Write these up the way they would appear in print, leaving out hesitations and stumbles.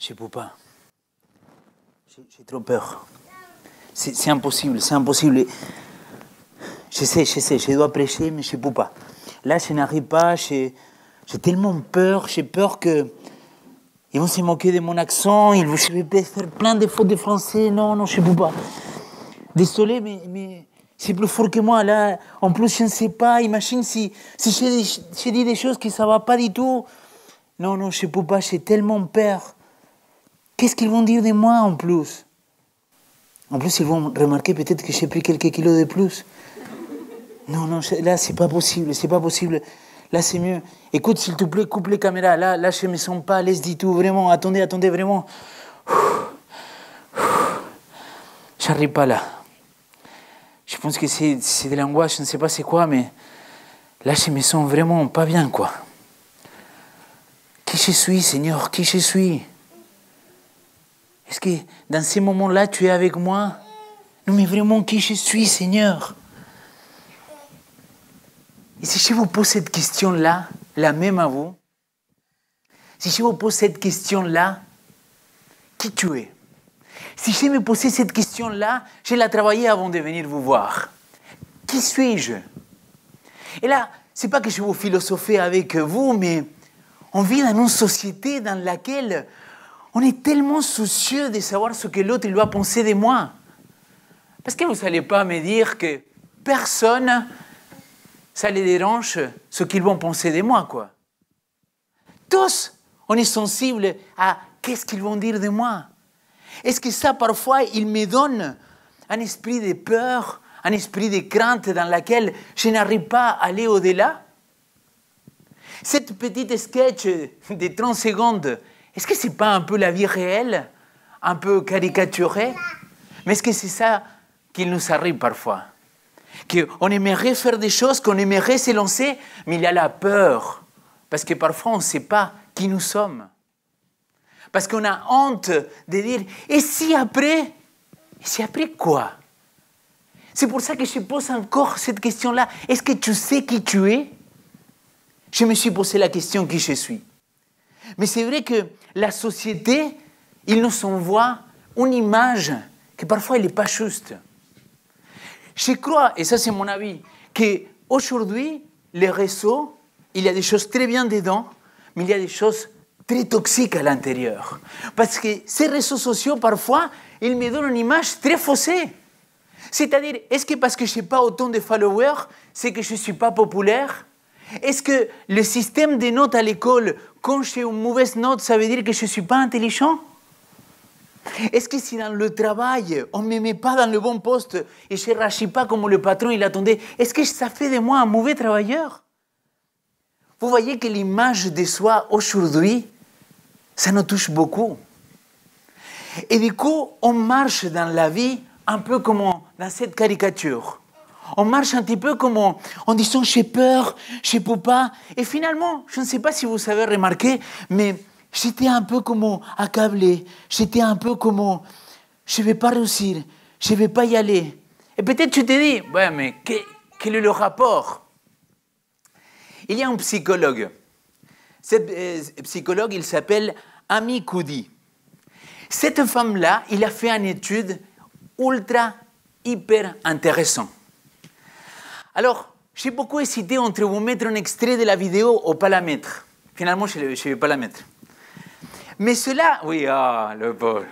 Je peux pas. J'ai trop peur. C'est impossible, c'est impossible. Je sais, je dois prêcher, mais je ne peux pas. Là, je n'arrive pas, j'ai tellement peur, j'ai peur que ils vont se moquer de mon accent, je vais peut-être faire plein de fautes de français. Non, non, je ne peux pas. Désolé, mais c'est plus fort que moi. Là, en plus, je ne sais pas. Imagine si j'ai dit des choses que ça ne va pas du tout. Non, non, je ne peux pas, j'ai tellement peur. Qu'est-ce qu'ils vont dire de moi en plus? En plus, ils vont remarquer peut-être que j'ai pris quelques kilos de plus. Non, non, là, c'est pas possible, c'est pas possible. Là, c'est mieux. Écoute, s'il te plaît, coupe les caméras. Là, je me sens pas à l'aise du tout, vraiment. Attendez, vraiment. J'arrive pas là. Je pense que c'est de l'angoisse, je ne sais pas c'est quoi, mais là, je me sens vraiment pas bien, quoi. Qui je suis, Seigneur? Qui je suis? Est-ce que dans ces moments-là, tu es avec moi? Non, mais vraiment, qui je suis, Seigneur? Et si je vous pose cette question-là, la même à vous, si je vous pose cette question-là, qui tu es? Si je me posais cette question-là, je l'ai travaillée avant de venir vous voir. Qui suis-je? Et là, c'est pas que je vais philosopher avec vous, mais on vit dans une société dans laquelle on est tellement soucieux de savoir ce que l'autre doit penser de moi. Parce que vous n'allez pas me dire que personne, ça les dérange ce qu'ils vont penser de moi, quoi. Tous, on est sensible à qu'est-ce qu'ils vont dire de moi. Est-ce que ça, parfois, il me donne un esprit de peur, un esprit de crainte dans lequel je n'arrive pas à aller au-delà? Cette petite sketch de 30 secondes, est-ce que ce n'est pas un peu la vie réelle, un peu caricaturée? Mais est-ce que c'est ça qui nous arrive parfois? Qu'on aimerait faire des choses, qu'on aimerait se lancer, mais il y a la peur. Parce que parfois, on ne sait pas qui nous sommes. Parce qu'on a honte de dire, et si après quoi? C'est pour ça que je pose encore cette question-là. Est-ce que tu sais qui tu es? Je me suis posé la question qui je suis. Mais c'est vrai que la société, il nous envoie une image que parfois elle n'est pas juste. Je crois, et ça c'est mon avis, qu'aujourd'hui, les réseaux, il y a des choses très bien dedans, mais il y a des choses très toxiques à l'intérieur. Parce que ces réseaux sociaux, parfois, ils me donnent une image très faussée. C'est-à-dire, est-ce que parce que je n'ai pas autant de followers, c'est que je ne suis pas populaire? Est-ce que le système des notes à l'école, quand j'ai une mauvaise note, ça veut dire que je ne suis pas intelligent? Est-ce que si dans le travail, on ne me met pas dans le bon poste et je ne réagis pas comme le patron il attendait, est-ce que ça fait de moi un mauvais travailleur? Vous voyez que l'image de soi aujourd'hui, ça nous touche beaucoup. Et du coup, on marche dans la vie un peu comme dans cette caricature. On marche un petit peu comme en disant « j'ai peur, je ne peux pas ». Et finalement, je ne sais pas si vous avez remarqué, mais j'étais un peu comme accablé. J'étais un peu comme « je ne vais pas réussir, je ne vais pas y aller ». Et peut-être tu te dis « ouais, mais quel est le rapport ?» Il y a un psychologue. Cette psychologue, il s'appelle Amy Cuddy. Cette femme-là, il a fait une étude hyper intéressante. Alors, j'ai beaucoup hésité entre vous mettre un extrait de la vidéo ou pas la mettre. Finalement, je ne vais pas la mettre. Mais cela, oui, le pauvre.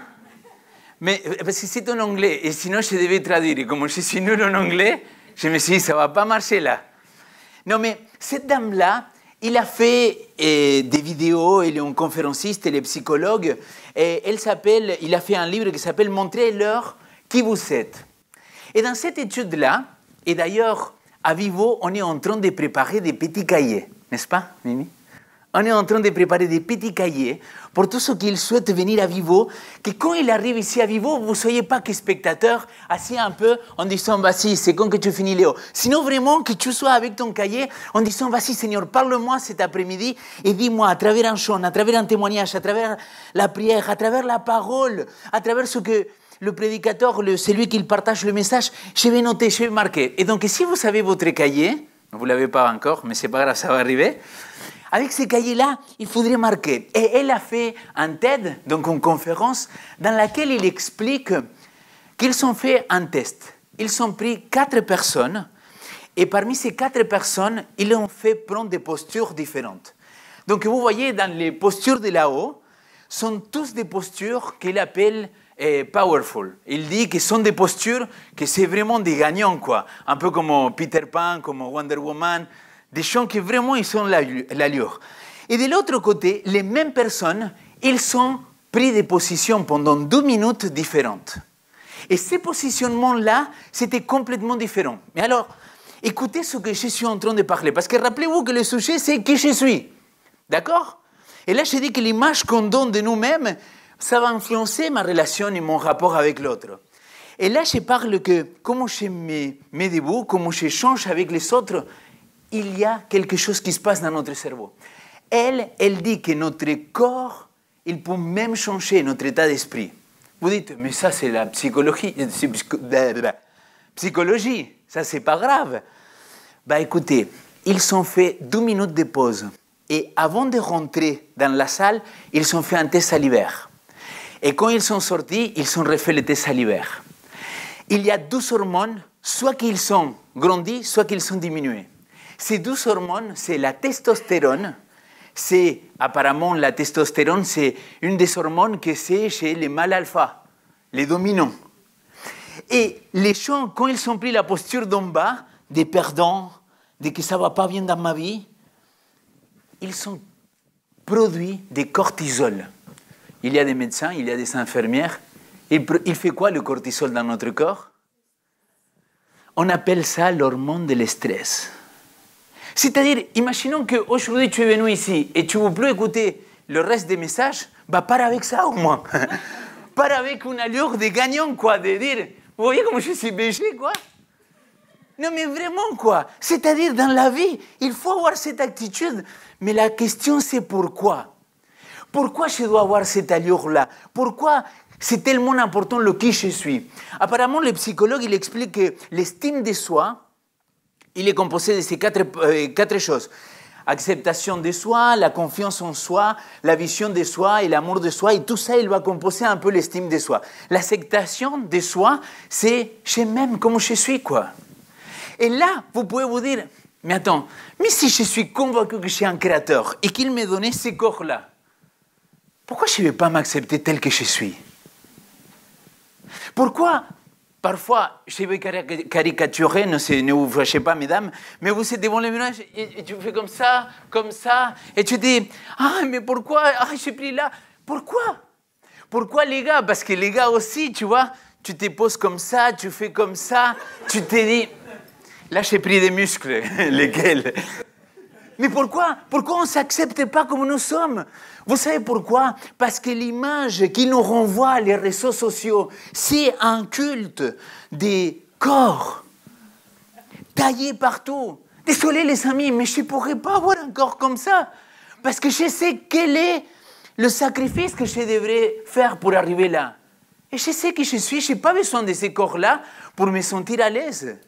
Mais parce que c'est en anglais, et sinon je devais traduire. Et comme je suis nul en anglais, je me suis dit, ça ne va pas marcher là. Non, mais cette dame-là, il a fait des vidéos, il est un conférenciste, il est psychologue, et il a fait un livre qui s'appelle « Montrez-leur qui vous êtes ». Et dans cette étude-là, et d'ailleurs, à Vivo, on est en train de préparer des petits cahiers, n'est-ce pas, Mimi? On est en train de préparer des petits cahiers pour tous ceux qui souhaitent venir à Vivo, que quand ils arrivent ici à Vivo, vous ne soyez pas que spectateurs, assis un peu en disant « vas-y, c'est quand que tu finis Léo ». Sinon vraiment que tu sois avec ton cahier en disant « vas-y Seigneur, parle-moi cet après-midi et dis-moi à travers un chant, à travers un témoignage, à travers la prière, à travers la parole, à travers ce que le prédicateur, celui qui partage le message, je vais noter, je vais marquer ». Et donc si vous avez votre cahier, Vous ne l'avez pas encore, mais c'est pas grave, ça va arriver. Avec ces cahiers-là, il faudrait marquer. Et elle a fait un TED, donc une conférence, dans laquelle il explique qu'ils ont fait un test. Ils ont pris 4 personnes, et parmi ces 4 personnes, ils ont fait prendre des postures différentes. Donc vous voyez, dans les postures de là-haut, sont tous des postures qu'il appelle powerful. Il dit que sont des postures que c'est vraiment des gagnants, quoi. Un peu comme Peter Pan, comme Wonder Woman, des gens qui vraiment ils sont l'allure. Et de l'autre côté, les mêmes personnes, ils ont pris des positions pendant 2 minutes différentes. Et ces positionnements-là, c'était complètement différent. Mais alors, écoutez ce que je suis en train de parler, parce que rappelez-vous que le sujet, c'est qui je suis. D'accord? Et là, je dis que l'image qu'on donne de nous-mêmes, ça va influencer ma relation et mon rapport avec l'autre. Et là, je parle que comment je me mets debout, comment je change avec les autres, il y a quelque chose qui se passe dans notre cerveau. Elle dit que notre corps, il peut même changer notre état d'esprit. Vous dites, mais ça, c'est la psychologie. Psychologie, ça, c'est pas grave. Bah, écoutez, ils ont fait 2 minutes de pause. Et avant de rentrer dans la salle, ils ont fait un test salivaire. Et quand ils sont sortis, ils ont refait le test salivaire. Il y a 2 hormones, soit qu'ils sont grandis, soit qu'ils sont diminués. Ces 2 hormones, c'est la testostérone. C'est, apparemment, la testostérone, c'est une des hormones que c'est chez les mâles alpha, les dominants. Et les gens, quand ils ont pris la posture d'en bas, des perdants, de que ça ne va pas bien dans ma vie, ils ont produit des cortisol. Il y a des médecins, il y a des infirmières. Il fait quoi le cortisol dans notre corps? On appelle ça l'hormone de stress. C'est-à-dire, imaginons qu'aujourd'hui tu es venu ici et tu ne veux plus écouter le reste des messages, bah pars avec ça au moins. Pars avec une allure de gagnant, quoi, de dire, vous voyez comment je suis béché, quoi? Non mais vraiment, quoi. C'est-à-dire, dans la vie, il faut avoir cette attitude, mais la question c'est pourquoi? Pourquoi je dois avoir cette allure-là? Pourquoi c'est tellement important le qui je suis? Apparemment, le psychologue, il explique que l'estime de soi, il est composé de ces 4 choses. Acceptation de soi, la confiance en soi, la vision de soi et l'amour de soi. Et tout ça, il va composer un peu l'estime de soi. L'acceptation de soi, c'est je m'aime comme je suis, quoi. Et là, vous pouvez vous dire, mais attends, mais si je suis convaincu que je suis un créateur et qu'il m'ait donné ces corps-là, pourquoi je ne vais pas m'accepter tel que je suis? Pourquoi? Parfois, je vais caricaturer, ne vous fâchez pas, mesdames, mais vous êtes devant le miroir et tu fais comme ça, et tu dis, ah, mais pourquoi? Ah, j'ai pris là. Pourquoi? Pourquoi les gars? Parce que les gars aussi, tu vois, tu te poses comme ça, tu fais comme ça, tu te dis, là, j'ai pris des muscles, lesquels? Mais pourquoi? Pourquoi on ne s'accepte pas comme nous sommes? Vous savez pourquoi? Parce que l'image qui nous renvoie les réseaux sociaux, c'est un culte des corps taillés partout. Désolé les amis, mais je ne pourrais pas avoir un corps comme ça. Parce que je sais quel est le sacrifice que je devrais faire pour arriver là. Et je sais qui je suis, je n'ai pas besoin de ces corps-là pour me sentir à l'aise.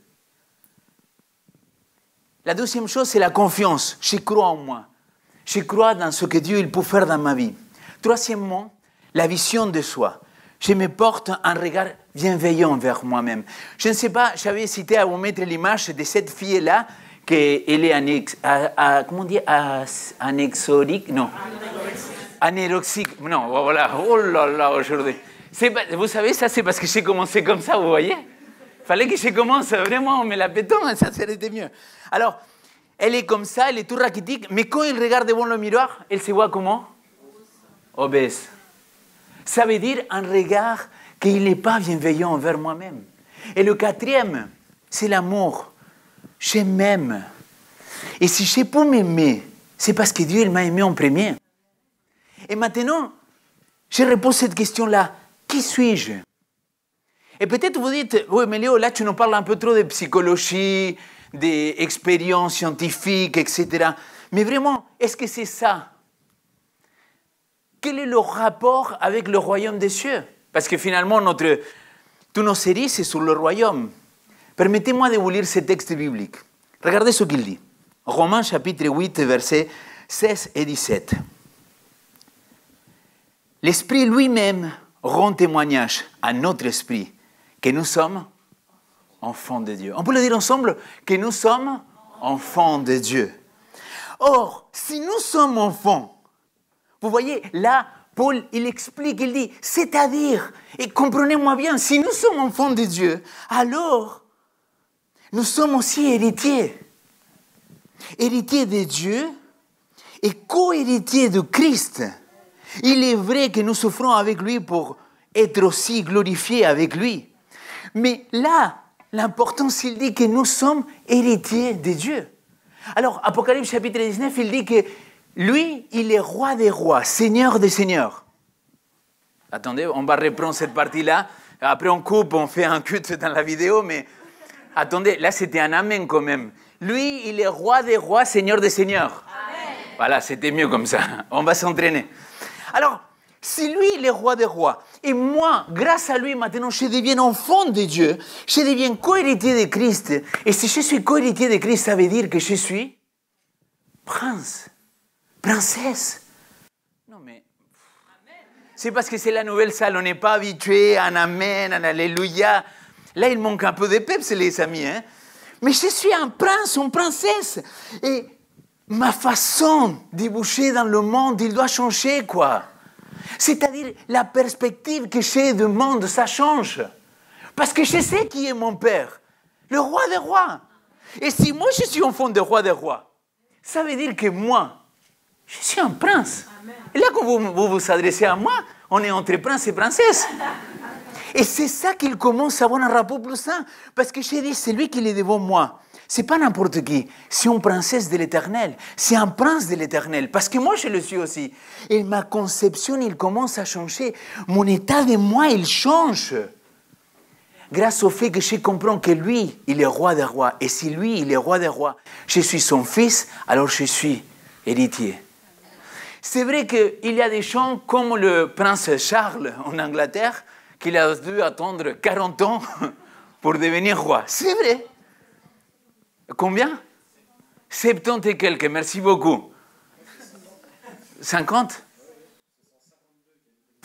La deuxième chose, c'est la confiance. Je crois en moi. Je crois dans ce que Dieu il peut faire dans ma vie. Troisièmement, la vision de soi. Je me porte un regard bienveillant vers moi-même. Je ne sais pas, j'avais cité à vous mettre l'image de cette fille-là, qu'elle est comment on dit, anexorique, non. Anorexique, non, voilà, oh là là, aujourd'hui. Vous savez, ça c'est parce que j'ai commencé comme ça, vous voyez? Fallait que je commence vraiment, mais la péton, ça serait mieux. Alors, elle est comme ça, elle est tout rachitique, mais quand elle regarde devant le miroir, elle se voit comment? Obèse. Ça veut dire un regard qu'il n'est pas bienveillant envers moi-même. Et le quatrième, c'est l'amour. Je m'aime. Et si je peux m'aimer, c'est parce que Dieu m'a aimé en premier. Et maintenant, je repose cette question-là. Qui suis-je? Et peut-être vous dites, oui, mais Léo, là, tu nous parles un peu trop de psychologie, d'expériences scientifiques, etc. Mais vraiment, est-ce que c'est ça? Quel est le rapport avec le royaume des cieux? Parce que finalement, toutes nos séries, c'est sur le royaume. Permettez-moi de vous lire ce texte biblique. Regardez ce qu'il dit. Romains chapitre 8, versets 16 et 17. L'Esprit lui-même rend témoignage à notre esprit que nous sommes enfants de Dieu. On peut le dire ensemble, que nous sommes enfants de Dieu. Or, si nous sommes enfants, vous voyez, là, Paul, il explique, il dit, c'est-à-dire, et comprenez-moi bien, si nous sommes enfants de Dieu, alors, nous sommes aussi héritiers. Héritiers de Dieu et co-héritiers de Christ. Il est vrai que nous souffrons avec lui pour être aussi glorifiés avec lui. Mais là, l'importance, il dit que nous sommes héritiers de Dieu. Alors, Apocalypse chapitre 19, il dit que lui, il est roi des rois, seigneur des seigneurs. Attendez, on va reprendre cette partie-là. Après, on coupe, on fait un cut dans la vidéo, mais attendez, là, c'était un amen quand même. Lui, il est roi des rois, seigneur des seigneurs. Amen. Voilà, c'était mieux comme ça. On va s'entraîner. Alors, si lui, il est roi des rois, et moi, grâce à lui, maintenant, je deviens enfant de Dieu, je deviens co-héritier de Christ, et si je suis co-héritier de Christ, ça veut dire que je suis prince, princesse. Non, mais c'est parce que c'est la nouvelle salle, on n'est pas habitué à un amen, un alléluia. Là, il manque un peu de peps, les amis, hein. Mais je suis un prince, une princesse, et ma façon de bouger dans le monde, il doit changer, quoi. C'est-à-dire, la perspective que j'ai du monde, ça change. Parce que je sais qui est mon père, le roi des rois. Et si moi, je suis enfant du roi des rois, ça veut dire que moi, je suis un prince. Amen. Et là, quand vous adressez à moi, on est entre prince et princesse. Et c'est ça qu'il commence à avoir un rapport plus sain. Parce que j'ai dit, c'est lui qui est devant moi. C'est pas n'importe qui. C'est une princesse de l'Éternel. C'est un prince de l'Éternel. Parce que moi, je le suis aussi. Et ma conception, il commence à changer. Mon état de moi, il change. Grâce au fait que je comprends que lui, il est roi des rois. Et si lui, il est roi des rois, je suis son fils, alors je suis héritier. C'est vrai qu'il y a des gens comme le prince Charles en Angleterre, qu'il a dû attendre 40 ans pour devenir roi. C'est vrai. Combien? 70 et quelques, merci beaucoup. 50?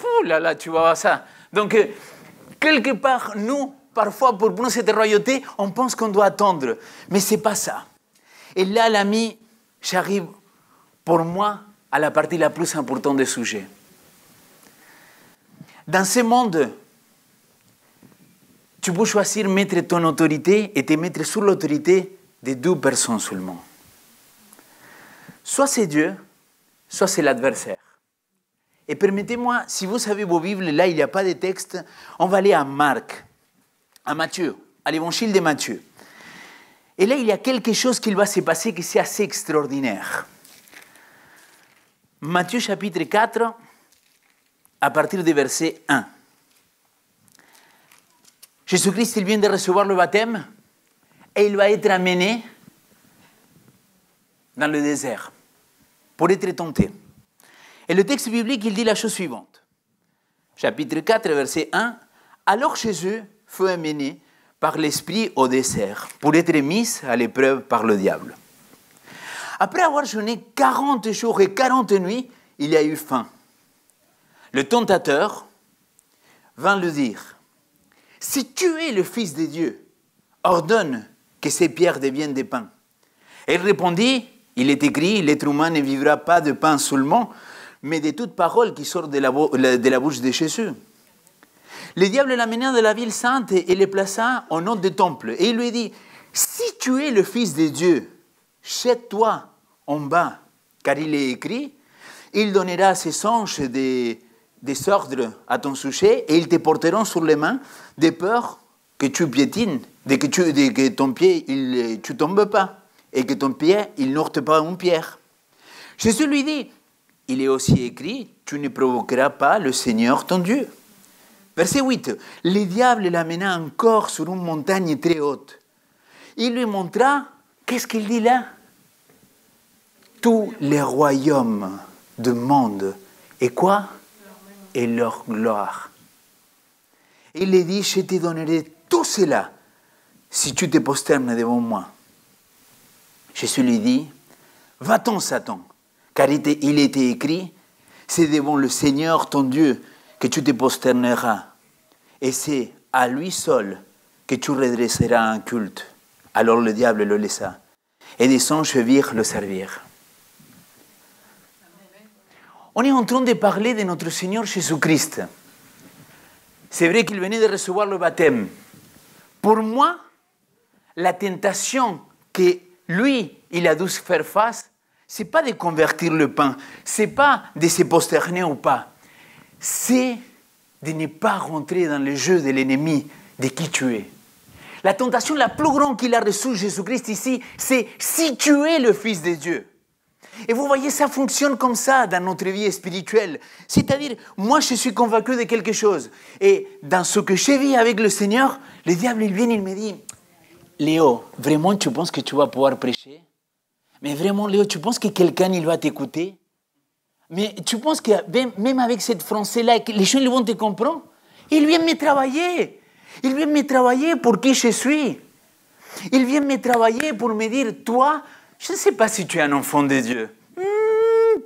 Ouh là là, tu vas voir ça. Donc, quelque part, nous, parfois, pour prendre cette royauté, on pense qu'on doit attendre. Mais ce n'est pas ça. Et là, l'ami, j'arrive, pour moi, à la partie la plus importante du sujet. Dans ce monde, tu peux choisir mettre ton autorité et te mettre sous l'autorité de 2 personnes seulement. Soit c'est Dieu, soit c'est l'adversaire. Et permettez-moi, si vous avez vos Bibles, là il n'y a pas de texte, on va aller à Marc, à Matthieu, à l'évangile de Matthieu. Et là il y a quelque chose qui va se passer qui c'est assez extraordinaire. Matthieu chapitre 4, à partir du verset 1. Jésus-Christ, il vient de recevoir le baptême et il va être amené dans le désert pour être tenté. Et le texte biblique, il dit la chose suivante. Chapitre 4, verset 1. Alors Jésus fut amené par l'Esprit au désert pour être mis à l'épreuve par le diable. Après avoir jeûné 40 jours et 40 nuits, il a eu faim. Le tentateur vint lui dire, « Si tu es le Fils de Dieu, ordonne que ces pierres deviennent des pains. » Et il répondit, « Il est écrit, l'être humain ne vivra pas de pain seulement, mais de toute parole qui sort de la bouche de Jésus. » Le diable l'amena de la ville sainte et le plaça au nom du temple. Et il lui dit, « Si tu es le Fils de Dieu, jette-toi en bas, car il est écrit, il donnera à ses anges des ordres à ton sujet et ils te porteront sur les mains de peur que tu piétines, que ton pied, tu ne tombes pas et que ton pied, il n'heurte pas une pierre. » Jésus lui dit, « Il est aussi écrit, tu ne provoqueras pas le Seigneur ton Dieu. » Verset 8, le diable l'amena encore sur une montagne très haute. Il lui montra, qu'est-ce qu'il dit là? Tous les royaumes du monde. Et quoi? Et leur gloire. Il lui dit, je te donnerai tout cela si tu te prosternes devant moi. Jésus lui dit, va-t'en Satan, car il était écrit, c'est devant le Seigneur ton Dieu que tu te prosterneras, et c'est à lui seul que tu redresseras un culte. Alors le diable le laissa, et des anges virent le servir. On est en train de parler de notre Seigneur Jésus-Christ. C'est vrai qu'il venait de recevoir le baptême. Pour moi, la tentation que lui, il a dû faire face, ce n'est pas de convertir le pain, ce n'est pas de se prosterner ou pas, c'est de ne pas rentrer dans le jeu de l'ennemi de qui tu es. La tentation la plus grande qu'il a reçue Jésus-Christ ici, c'est si tu es le Fils de Dieu. Et vous voyez, ça fonctionne comme ça dans notre vie spirituelle. C'est-à-dire, moi je suis convaincu de quelque chose. Et dans ce que je vis avec le Seigneur, le diable il vient, il me dit, Léo, vraiment tu penses que tu vas pouvoir prêcher? Mais vraiment Léo, tu penses que quelqu'un il va t'écouter? Mais tu penses que même avec cette français-là, les gens ils vont te comprendre? Il vient me travailler. Il vient me travailler pour qui je suis. Il vient me travailler pour me dire, toi, je ne sais pas si tu es un enfant de Dieu.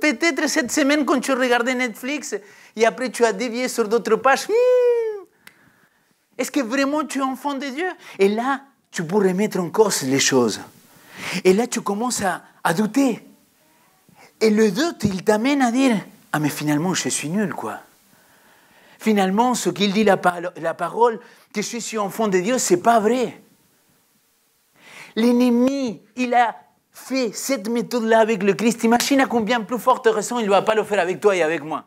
Peut-être cette semaine quand tu regardais Netflix et après tu as dévié sur d'autres pages. Est-ce que vraiment tu es enfant de Dieu? Et là, tu pourrais mettre en cause les choses. Et là, tu commences à douter. Et le doute, il t'amène à dire, ah mais finalement, je suis nul, quoi. Finalement, ce qu'il dit la parole, que je suis enfant de Dieu, ce n'est pas vrai. L'ennemi, il a fait cette méthode-là avec le Christ. Imagine à combien plus forte raison il ne va pas le faire avec toi et avec moi.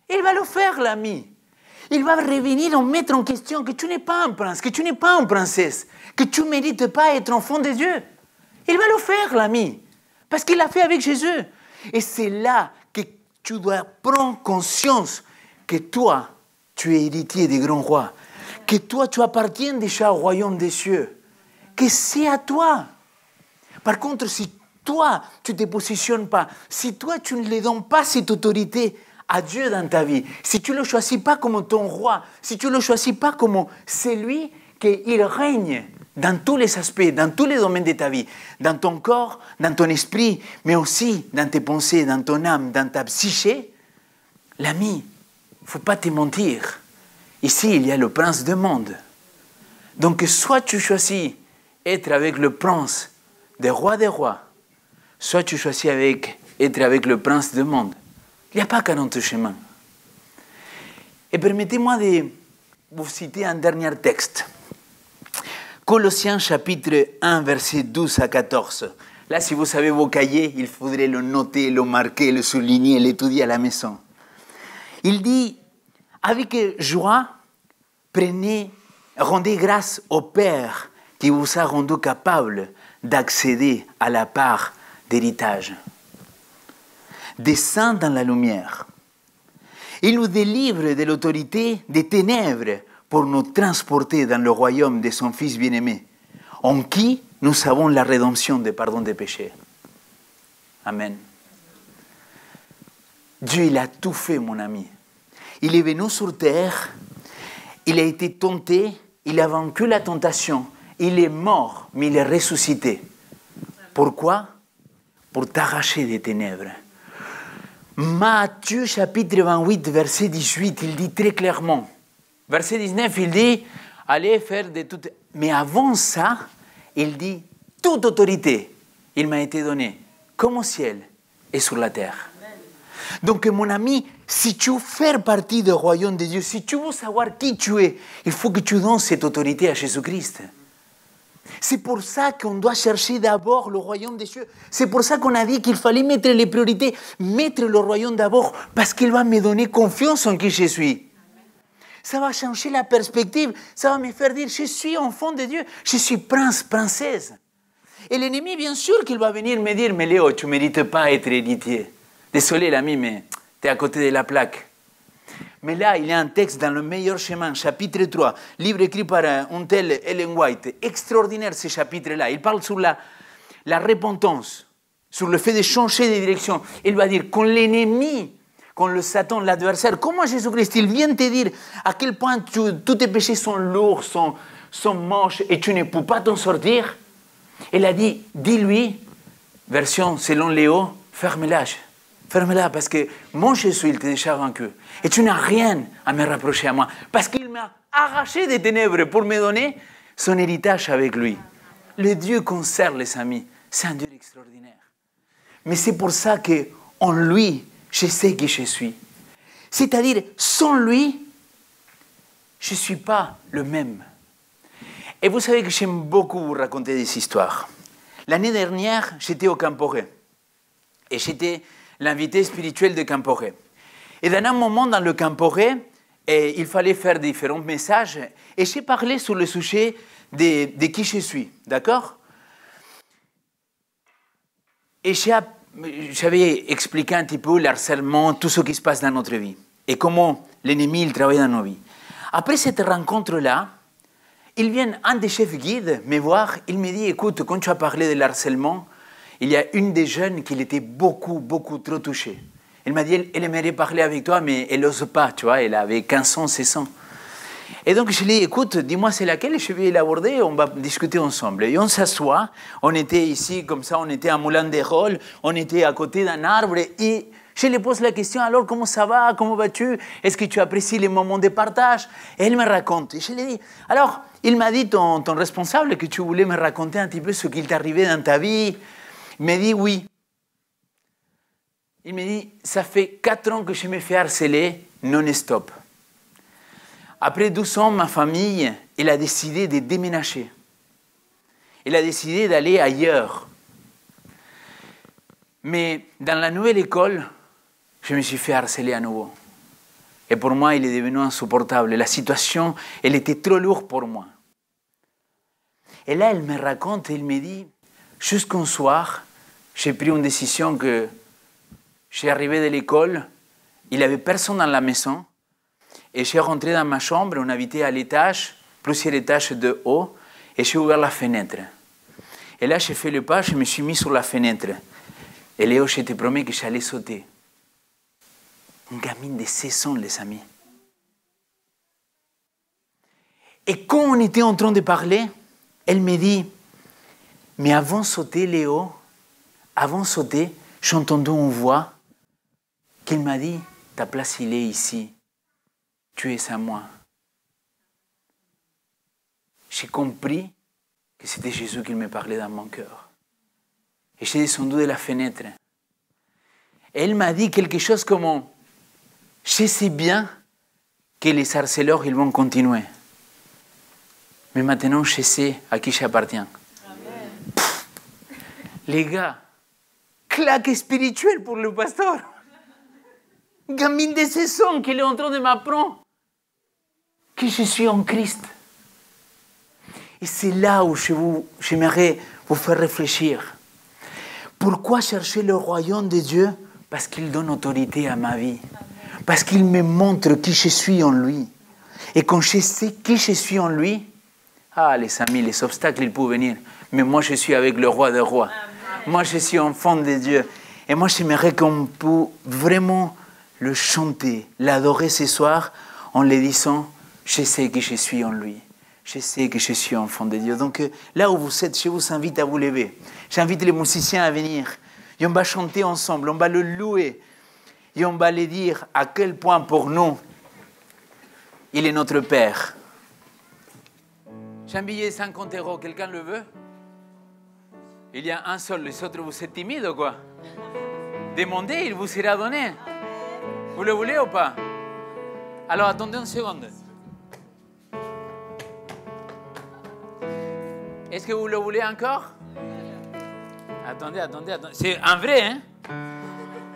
Il va le faire, l'ami. Il va revenir en mettre en question que tu n'es pas un prince, que tu n'es pas une princesse, que tu ne mérites pas être enfant de Dieu. Il va le faire, l'ami. Parce qu'il l'a fait avec Jésus. Et c'est là que tu dois prendre conscience que toi, tu es héritier des grands rois, que toi, tu appartiens déjà au royaume des cieux, que c'est à toi. Par contre, si toi, tu ne te positionnes pas, si toi, tu ne lui donnes pas cette autorité à Dieu dans ta vie, si tu ne le choisis pas comme ton roi, si tu ne le choisis pas comme celui qui règne dans tous les aspects, dans tous les domaines de ta vie, dans ton corps, dans ton esprit, mais aussi dans tes pensées, dans ton âme, dans ta psyché, l'ami, il ne faut pas te mentir. Ici, il y a le prince du monde. Donc, soit tu choisis être avec le prince des rois, soit tu choisis être avec le prince du monde. Il n'y a pas 40 chemins. Et permettez-moi de vous citer un dernier texte. Colossiens chapitre 1, versets 12 à 14. Là, si vous savez vos cahiers, il faudrait le noter, le marquer, le souligner, l'étudier à la maison. Il dit, avec joie, rendez grâce au Père qui vous a rendu capable d'accéder à la part d'héritage. Des saints dans la lumière. Il nous délivre de l'autorité des ténèbres pour nous transporter dans le royaume de son Fils bien-aimé, en qui nous avons la rédemption des pardons des péchés. Amen. Dieu, il a tout fait, mon ami. Il est venu sur terre, il a été tenté, il a vaincu la tentation, il est mort, mais il est ressuscité. Pourquoi? Pour t'arracher des ténèbres. Matthieu chapitre 28, verset 18, il dit très clairement, verset 19, il dit, allez faire de toutes... Mais avant ça, il dit, toute autorité, il m'a été donnée, comme au ciel et sur la terre. Donc, mon ami, si tu veux faire partie du royaume de Dieu, si tu veux savoir qui tu es, il faut que tu donnes cette autorité à Jésus-Christ. C'est pour ça qu'on doit chercher d'abord le royaume des cieux. C'est pour ça qu'on a dit qu'il fallait mettre les priorités, mettre le royaume d'abord, parce qu'il va me donner confiance en qui je suis. Ça va changer la perspective, ça va me faire dire, je suis enfant de Dieu, je suis prince, princesse. Et l'ennemi, bien sûr qu'il va venir me dire, mais Léo, tu ne mérites pas être héritier. Désolé l'ami, mais tu es à côté de la plaque. Mais là, il y a un texte dans le meilleur chemin, chapitre 3, livre écrit par un tel Ellen White. Extraordinaire ce chapitre-là. Il parle sur la repentance, sur le fait de changer de direction. Il va dire, quand l'ennemi, quand le Satan, l'adversaire, comment Jésus-Christ, il vient te dire à quel point tous tes péchés sont lourds, sont moches et tu ne peux pas t'en sortir. Elle a dit, dis-lui, version selon Léo, ferme-la parce que mon Jésus, il t'a déjà vaincu. Et tu n'as rien à me reprocher à moi parce qu'il m'a arraché des ténèbres pour me donner son héritage avec lui. Le Dieu qu'on sert, les amis, c'est un Dieu extraordinaire. Mais c'est pour ça qu'en lui, je sais qui je suis. C'est-à-dire, sans lui, je ne suis pas le même. Et vous savez que j'aime beaucoup vous raconter des histoires. L'année dernière, j'étais au Camporé. Et j'étais l'invité spirituel de Camporé. Et dans un moment dans le Camporé, il fallait faire différents messages. Et j'ai parlé sur le sujet de qui je suis. D'accord? Et j'avais expliqué un petit peu l'harcèlement, tout ce qui se passe dans notre vie. Et comment l'ennemi il travaille dans nos vies. Après cette rencontre-là, il vient un des chefs guides me voir. Il me dit, écoute, quand tu as parlé de l'harcèlement, il y a une des jeunes qui était beaucoup trop touchée. Elle m'a dit, elle aimerait parler avec toi, mais elle n'ose pas, tu vois, elle avait 15 ans, 16 ans. Et donc je lui ai dit, écoute, dis-moi c'est laquelle, je vais l'aborder, on va discuter ensemble. Et on s'assoit, on était ici comme ça, on était à Moulin des Rôles, on était à côté d'un arbre, et je lui pose la question, alors comment ça va, comment vas-tu, est-ce que tu apprécies les moments de partage? Et elle me raconte, et je lui ai dit, alors, il m'a dit, ton responsable, que tu voulais me raconter un petit peu ce qu'il t'arrivait dans ta vie. Il m'a dit oui. Il m'a dit, ça fait 4 ans que je me fais harceler non-stop. Après 12 ans, ma famille, elle a décidé de déménager. Elle a décidé d'aller ailleurs. Mais dans la nouvelle école, je me suis fait harceler à nouveau. Et pour moi, il est devenu insupportable. La situation, elle était trop lourde pour moi. Et là, elle me raconte, elle me dit, jusqu'un soir, j'ai pris une décision que j'ai arrivé de l'école, il n'y avait personne dans la maison, et j'ai rentré dans ma chambre, on habitait à l'étage, plusieurs étages de haut, et j'ai ouvert la fenêtre. Et là, j'ai fait le pas, je me suis mis sur la fenêtre. Et Léo, je te promets que j'allais sauter. Une gamine de 16 ans, les amis. Et quand on était en train de parler, elle me dit, mais avant de sauter, Léo, avant de sauter, j'ai entendu une voix qui m'a dit, ta place, il est ici. Tu es à moi. J'ai compris que c'était Jésus qui me parlait dans mon cœur. Et j'ai descendu de la fenêtre. Et elle m'a dit quelque chose comme, je sais bien que les harceleurs, ils vont continuer. Mais maintenant, je sais à qui j'appartiens. Les gars, claque spirituelle pour le pasteur. Gamine de 16 ans qui est en train de m'apprendre que je suis en Christ. Et c'est là où j'aimerais vous faire réfléchir. Pourquoi chercher le royaume de Dieu? Parce qu'il donne autorité à ma vie. Parce qu'il me montre qui je suis en lui. Et quand je sais qui je suis en lui, ah les amis, les obstacles, ils peuvent venir. Mais moi, je suis avec le roi des rois. Moi, je suis enfant de Dieu. Et moi, j'aimerais qu'on puisse vraiment le chanter, l'adorer ce soir en lui disant, je sais que je suis en lui. Je sais que je suis enfant de Dieu. Donc là où vous êtes, je vous invite à vous lever. J'invite les musiciens à venir. Et on va chanter ensemble, on va le louer. Et on va lui dire à quel point pour nous, il est notre Père. J'ai un billet de 50 €, quelqu'un le veut? Il y a un seul, les autres, vous êtes timides ou quoi? Demandez, il vous sera donné. Vous le voulez ou pas? Alors attendez une seconde. Est-ce que vous le voulez encore? Attendez. C'est un vrai, hein?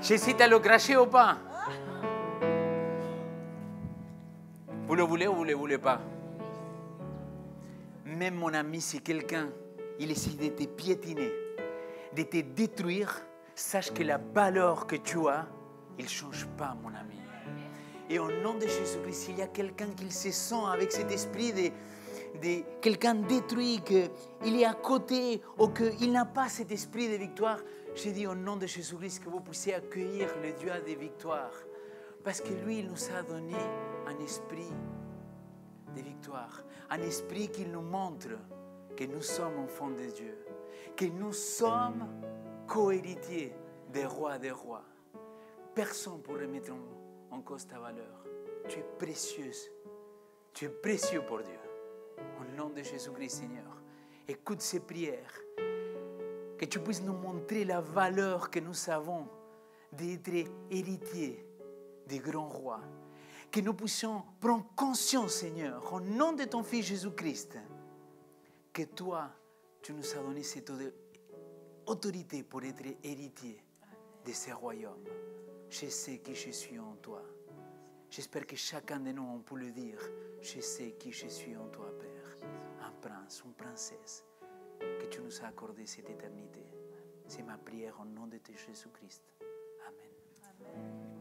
J'hésite à le cracher ou pas? Vous le voulez ou vous ne le voulez pas? Même mon ami, si quelqu'un, il essaie de te piétiner, de te détruire, sache que la valeur que tu as, il ne change pas, mon ami. Et au nom de Jésus-Christ, il y a quelqu'un qui se sent avec cet esprit de quelqu'un détruit, qu'il est à côté ou qu'il n'a pas cet esprit de victoire. Je dis au nom de Jésus-Christ que vous puissiez accueillir le Dieu des victoires. Parce que lui, il nous a donné un esprit de victoire. Un esprit qui nous montre que nous sommes enfants de Dieu. que nous sommes co-héritiers des rois des rois. Personne ne pourrait remettre en cause ta valeur. Tu es précieuse. Tu es précieux pour Dieu. Au nom de Jésus-Christ, Seigneur, écoute ces prières. Que tu puisses nous montrer la valeur que nous avons d'être héritiers des grands rois. Que nous puissions prendre conscience, Seigneur, au nom de ton Fils Jésus-Christ, que toi, tu nous as donné cette autorité pour être héritier de ce royaume. Je sais qui je suis en toi. J'espère que chacun de nous, on peut le dire. Je sais qui je suis en toi, Père. Un prince, une princesse, que tu nous as accordé cette éternité. C'est ma prière au nom de Jésus-Christ. Amen. Amen.